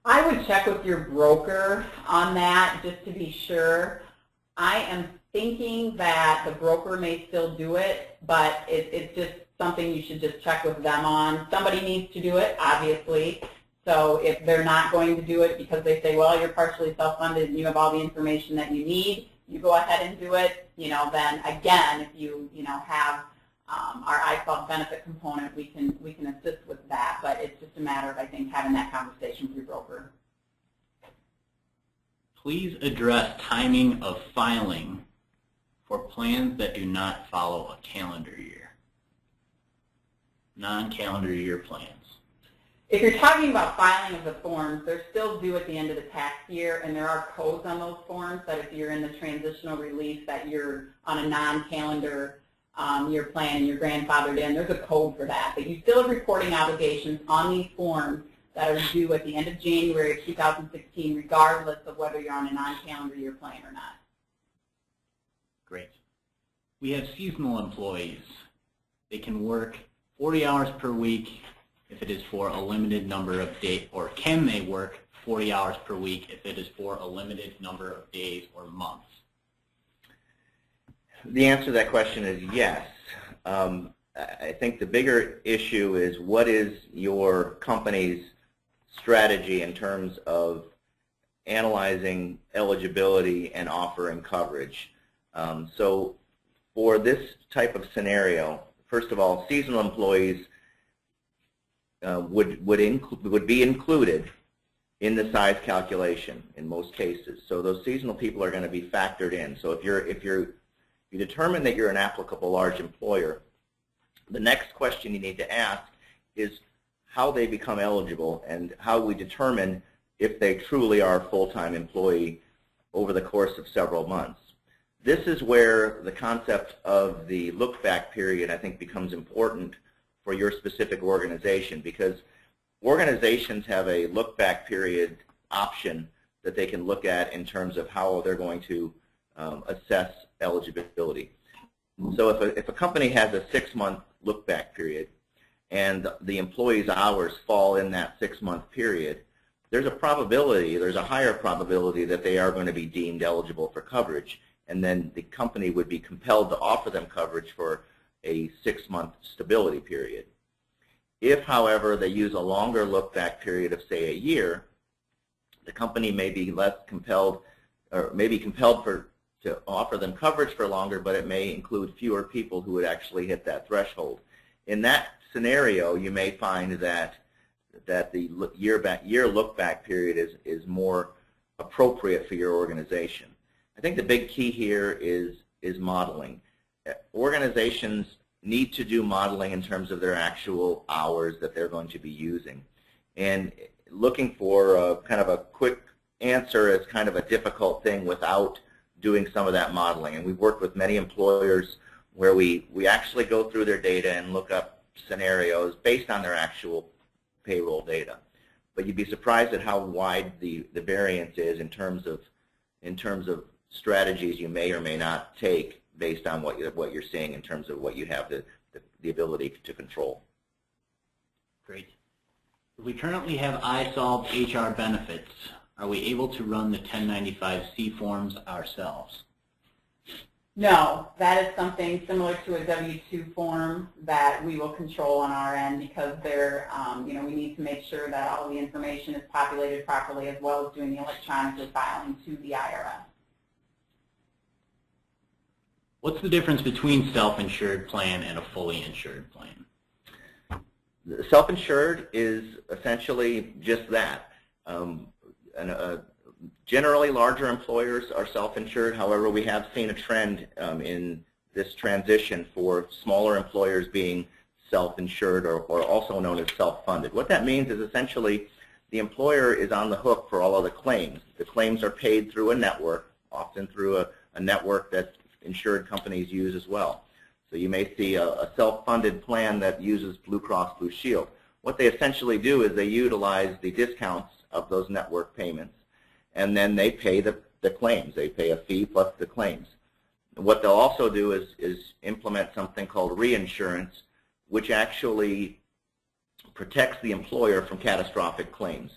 I would check with your broker on that just to be sure. I am thinking that the broker may still do it, but it's just something you should just check with them on. Somebody needs to do it, obviously. So if they're not going to do it because they say, well, you're partially self-funded and you have all the information that you need, you go ahead and do it. Then again, if you have our iSolve benefit component, we can assist with that. But it's just a matter of, I think, having that conversation with your broker. Please address timing of filing for plans that do not follow a calendar year. Non-calendar year plans. If you're talking about filing of the forms, they're still due at the end of the tax year, and there are codes on those forms that if you're in the transitional relief that you're on a non-calendar year plan and you're grandfathered in, there's a code for that. But you still have reporting obligations on these forms that are due at the end of January of 2016, regardless of whether you're on a non-calendar year plan or not. Great. We have seasonal employees. They can work 40 hours per week if it is for a limited number of days, or can they work 40 hours per week if it is for a limited number of days or months? The answer to that question is yes. I think the bigger issue is, what is your company's strategy in terms of analyzing eligibility and offering coverage? So for this type of scenario, first of all, seasonal employees would be included in the size calculation in most cases. So those seasonal people are going to be factored in. So if you determine that you're an applicable large employer, the next question you need to ask is how they become eligible and how we determine if they truly are a full-time employee over the course of several months. This is where the concept of the look-back period, I think, becomes important for your specific organization, because organizations have a look-back period option that they can look at in terms of how they're going to assess eligibility. So if a company has a 6-month look-back period and the employee's hours fall in that 6-month period, there's a higher probability that they are going to be deemed eligible for coverage, and then the company would be compelled to offer them coverage for a 6-month stability period. If, however, they use a longer look-back period of, say, a year, the company may be less compelled, or may be compelled to offer them coverage for longer, but it may include fewer people who would actually hit that threshold. In that scenario, you may find that the year look-back period is more appropriate for your organization. I think the big key here is modeling. organizations need to do modeling in terms of their actual hours that they're going to be using. And looking for kind of a quick answer is kind of a difficult thing without doing some of that modeling. And we've worked with many employers where we actually go through their data and look up scenarios based on their actual payroll data. But you'd be surprised at how wide the variance is in terms of strategies you may or may not take based on what you're seeing in terms of what you have the ability to control. Great. We currently have iSolved HR benefits. Are we able to run the 1095-C forms ourselves? No, that is something similar to a W-2 form that we will control on our end because they're, we need to make sure that all the information is populated properly as well as doing the electronic filing to the IRS. What's the difference between self-insured plan and a fully insured plan? The self-insured is essentially just that. Generally, larger employers are self-insured. However, we have seen a trend in this transition for smaller employers being self-insured or also known as self-funded. What that means is essentially the employer is on the hook for all of the claims. The claims are paid through a network, often through a network that insured companies use as well. So you may see a self-funded plan that uses Blue Cross Blue Shield. What they essentially do is they utilize the discounts of those network payments, and then they pay the claims. They pay a fee plus the claims. What they'll also do is implement something called reinsurance, which actually protects the employer from catastrophic claims.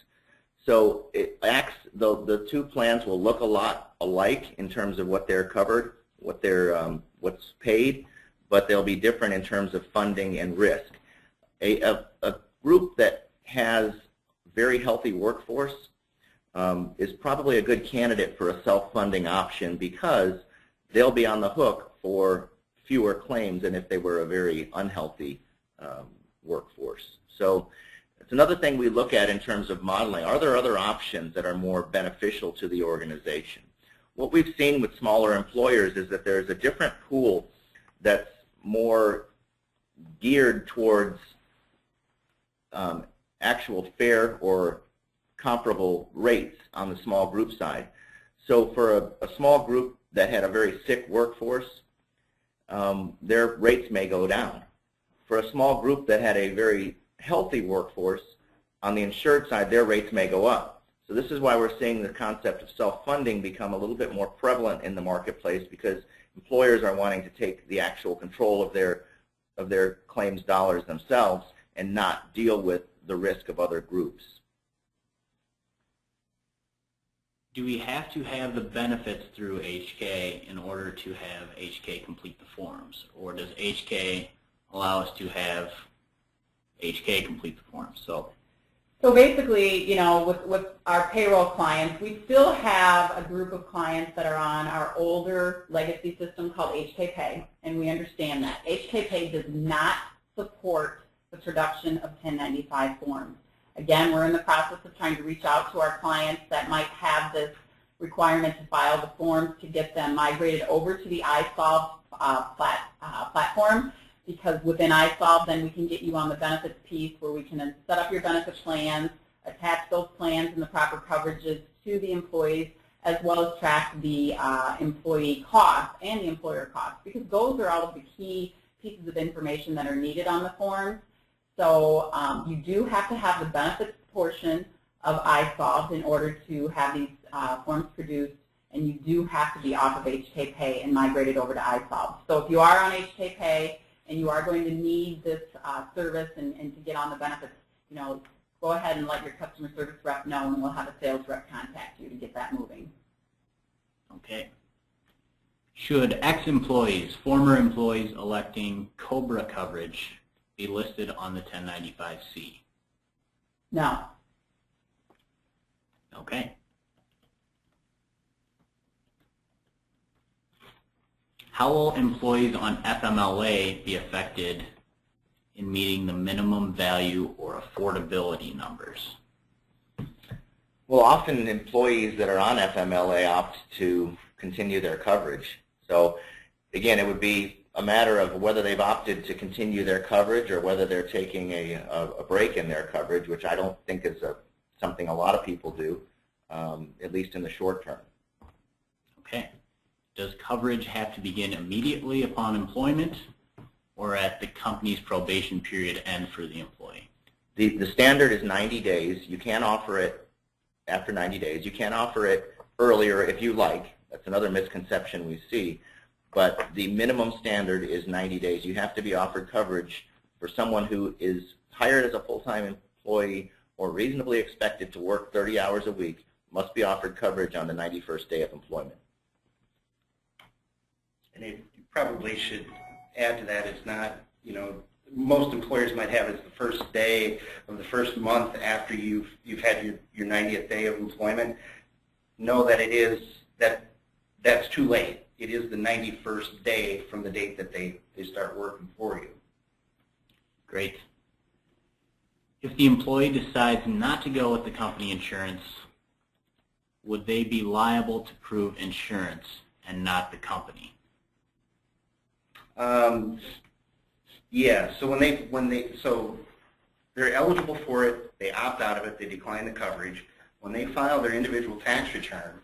So the two plans will look a lot alike in terms of what they're covered, what's paid, but they'll be different in terms of funding and risk. A group that has very healthy workforce is probably a good candidate for a self-funding option because they'll be on the hook for fewer claims than if they were a very unhealthy workforce. So it's another thing we look at in terms of modeling. Are there other options that are more beneficial to the organization? What we've seen with smaller employers is that there's a different pool that's more geared towards actual fair or comparable rates on the small group side. So for a small group that had a very sick workforce, their rates may go down. For a small group that had a very healthy workforce, on the insured side, their rates may go up. So this is why we're seeing the concept of self-funding become a little bit more prevalent in the marketplace because employers are wanting to take the actual control of their claims dollars themselves and not deal with the risk of other groups. Do we have to have the benefits through HK in order to have HK complete the forms, or does HK allow us to have HK complete the forms? So basically, with our payroll clients, we still have a group of clients that are on our older legacy system called HK Pay, and we understand that. HK Pay does not support the production of 1095 forms. Again, we're in the process of trying to reach out to our clients that might have this requirement to file the forms to get them migrated over to the iSolved platform, because within iSolved, then we can get you on the benefits piece where we can then set up your benefit plans, attach those plans and the proper coverages to the employees, as well as track the employee costs and the employer costs, because those are all of the key pieces of information that are needed on the forms. So you do have to have the benefits portion of iSolved in order to have these forms produced, and you do have to be off of HK Pay and migrated over to iSolved. So if you are on HK Pay and you are going to need this service and to get on the benefits, go ahead and let your customer service rep know, and we'll have a sales rep contact you to get that moving. Okay. Should ex-employees, former employees electing COBRA coverage be listed on the 1095-C? No. Okay. How will employees on FMLA be affected in meeting the minimum value or affordability numbers? Well, often employees that are on FMLA opt to continue their coverage. So again, it would be a matter of whether they've opted to continue their coverage or whether they're taking a break in their coverage, which I don't think is something a lot of people do, at least in the short term. Okay. Does coverage have to begin immediately upon employment or at the company's probation period end for the employee? The standard is 90 days. You can offer it after 90 days. You can offer it earlier if you like. That's another misconception we see. But the minimum standard is 90 days. You have to be offered coverage for someone who is hired as a full-time employee or reasonably expected to work 30 hours a week, must be offered coverage on the 91st day of employment. And you probably should add to that, it's not, most employers might have it as the first day of the first month after you've had your 90th day of employment. Know that that's too late. It is the 91st day from the date that they start working for you. Great. If the employee decides not to go with the company insurance, would they be liable to prove insurance and not the company? Yeah. So they're eligible for it. They opt out of it. They decline the coverage. When they file their individual tax return,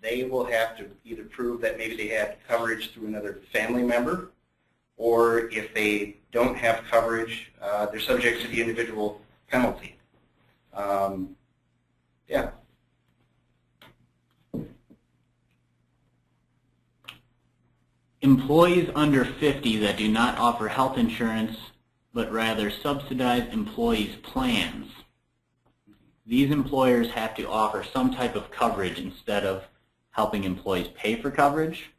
they will have to either prove that maybe they had coverage through another family member, or if they don't have coverage, they're subject to the individual penalty. Yeah. Employees under 50 that do not offer health insurance but rather subsidize employees' plans. These employers have to offer some type of coverage instead of helping employees pay for coverage,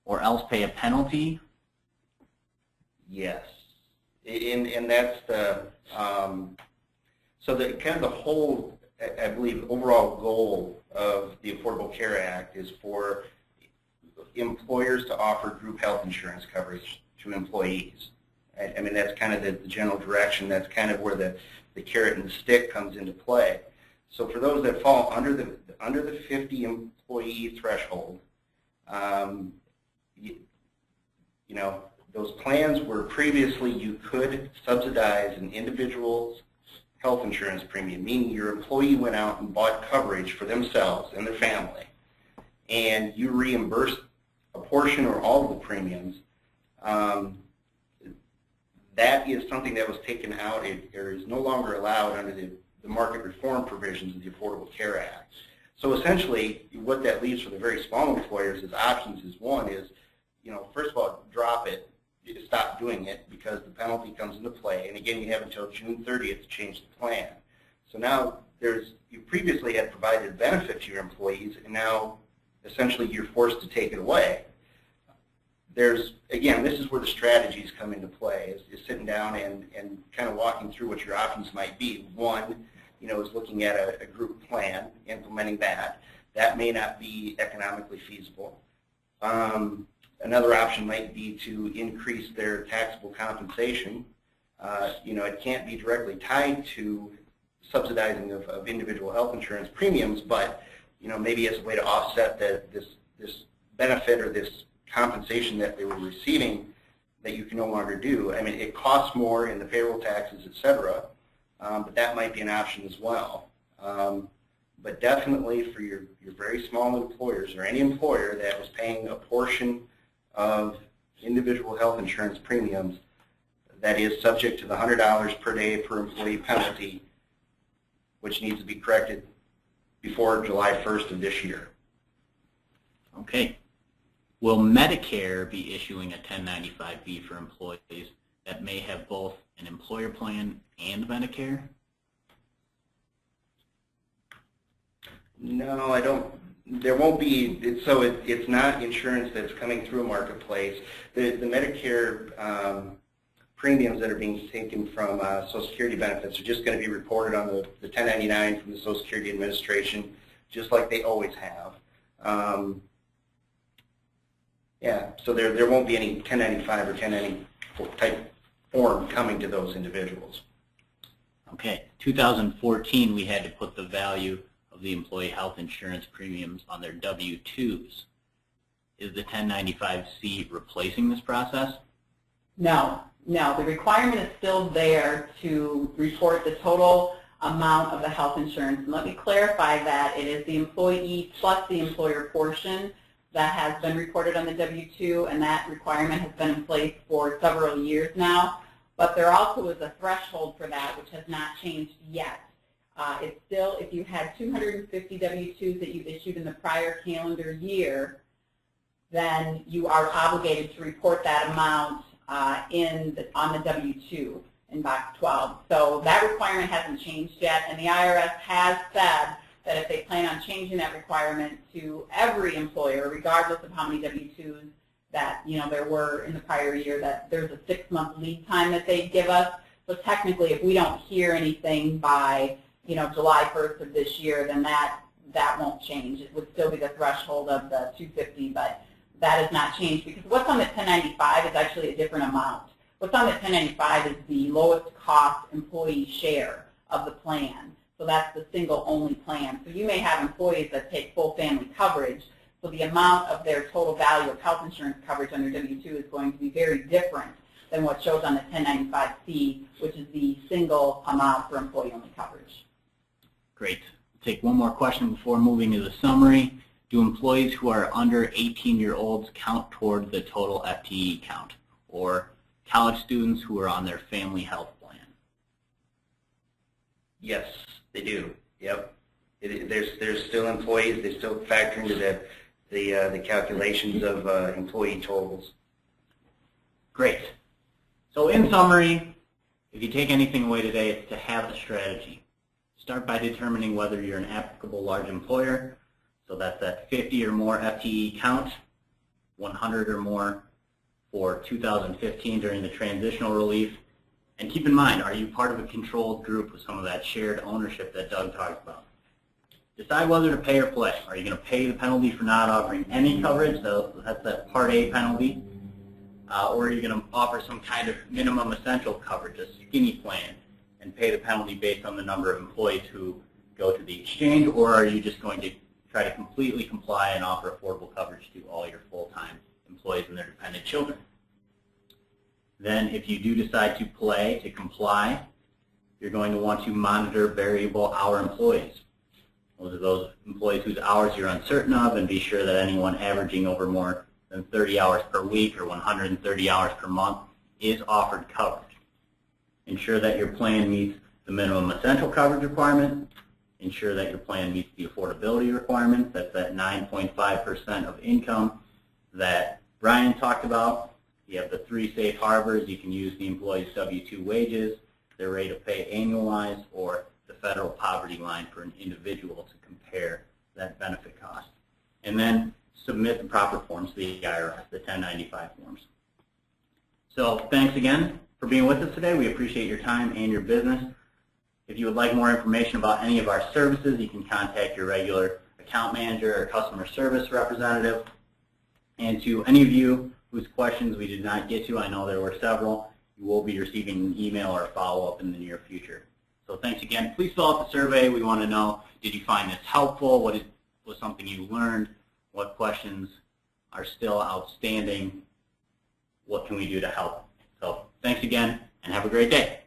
or else pay a penalty? Yes, and that's the so the kind of the whole, I believe, overall goal of the Affordable Care Act is for employers to offer group health insurance coverage to employees. I mean, that's kind of the general direction. That's kind of where the carrot and the stick comes into play. So for those that fall under the 50 employee threshold, those plans were previously you could subsidize an individual's health insurance premium, meaning your employee went out and bought coverage for themselves and their family, and you reimbursed a portion or all of the premiums. That is something that was taken out. It is no longer allowed under the market reform provisions of the Affordable Care Act. So essentially, what that leaves for the very small employers is options. Is one is, first of all, drop it, stop doing it because the penalty comes into play. And again, you have until June 30th to change the plan. So now you previously had provided a benefit to your employees, and now essentially you're forced to take it away. Again, this is where the strategies come into play, is sitting down and kind of walking through what your options might be. One, is looking at a group plan, implementing that. That may not be economically feasible. Another option might be to increase their taxable compensation. It can't be directly tied to subsidizing of individual health insurance premiums, but maybe as a way to offset this benefit or this compensation that they were receiving that you can no longer do. I mean, it costs more in the payroll taxes, et cetera, but that might be an option as well. But definitely for your very small employers or any employer that was paying a portion of individual health insurance premiums that is subject to the $100 per day per employee penalty, which needs to be corrected before July 1st of this year. Okay. Will Medicare be issuing a 1095-B for employees that may have both an employer plan and Medicare? No, I don't. There won't be. It's not insurance that's coming through a marketplace. The Medicare premiums that are being taken from Social Security benefits are just going to be reported on the 1099 from the Social Security Administration, just like they always have. Yeah, so there won't be any 1095 or 1094 type form coming to those individuals. Okay. 2014, we had to put the value of the employee health insurance premiums on their W-2s. Is the 1095-C replacing this process? No, the requirement is still there to report the total amount of the health insurance. And let me clarify that it is the employee plus the employer portion that has been reported on the W-2, and that requirement has been in place for several years now. But there also is a threshold for that, which has not changed yet. It's still, if you had 250 W-2s that you issued in the prior calendar year, then you are obligated to report that amount on the W-2 in box 12. So that requirement hasn't changed yet, and the IRS has said that if they plan on changing that requirement to every employer, regardless of how many W-2s that there were in the prior year, that there's a 6-month lead time that they give us. So technically, if we don't hear anything by July 1st of this year, then that won't change. It would still be the threshold of the 250, but that has not changed because what's on the 1095 is actually a different amount. What's on the 1095 is the lowest cost employee share of the plan. So that's the single only plan. So you may have employees that take full family coverage, so the amount of their total value of health insurance coverage under W-2 is going to be very different than what shows on the 1095-C, which is the single amount for employee only coverage. Great. We'll take one more question before moving to the summary. Do employees who are under 18-year-olds count toward the total FTE count, or college students who are on their family health plan? Yes, they do. Yep. There's still employees. They still factor into the calculations of employee totals. Great. So in summary, if you take anything away today, it's to have a strategy. Start by determining whether you're an applicable large employer. So that's at 50 or more FTE count, 100 or more for 2015 during the transitional relief. And keep in mind, are you part of a controlled group with some of that shared ownership that Doug talked about? Decide whether to pay or play. Are you going to pay the penalty for not offering any coverage? So that's that Part A penalty. Or are you going to offer some kind of minimum essential coverage, a skinny plan, and pay the penalty based on the number of employees who go to the exchange? Or are you just going to try to completely comply and offer affordable coverage to all your full-time employees and their dependent children? Then if you do decide to play, to comply, you're going to want to monitor variable hour employees. Those are those employees whose hours you're uncertain of, and be sure that anyone averaging over more than 30 hours per week or 130 hours per month is offered coverage. Ensure that your plan meets the minimum essential coverage requirement. Ensure that your plan meets the affordability requirements. That's that 9.5% of income that Brian talked about. You have the 3 safe harbors. You can use the employee's W-2 wages, their rate of pay annualized, or the federal poverty line for an individual to compare that benefit cost. And then submit the proper forms to the IRS, the 1095 forms. So thanks again for being with us today. We appreciate your time and your business. If you would like more information about any of our services, you can contact your regular account manager or customer service representative. And to any of you whose questions we did not get to, I know there were several, you will be receiving an email or a follow-up in the near future. So thanks again. Please fill out the survey. We want to know, did you find this helpful? What was something you learned? What questions are still outstanding? What can we do to help? So thanks again, and have a great day.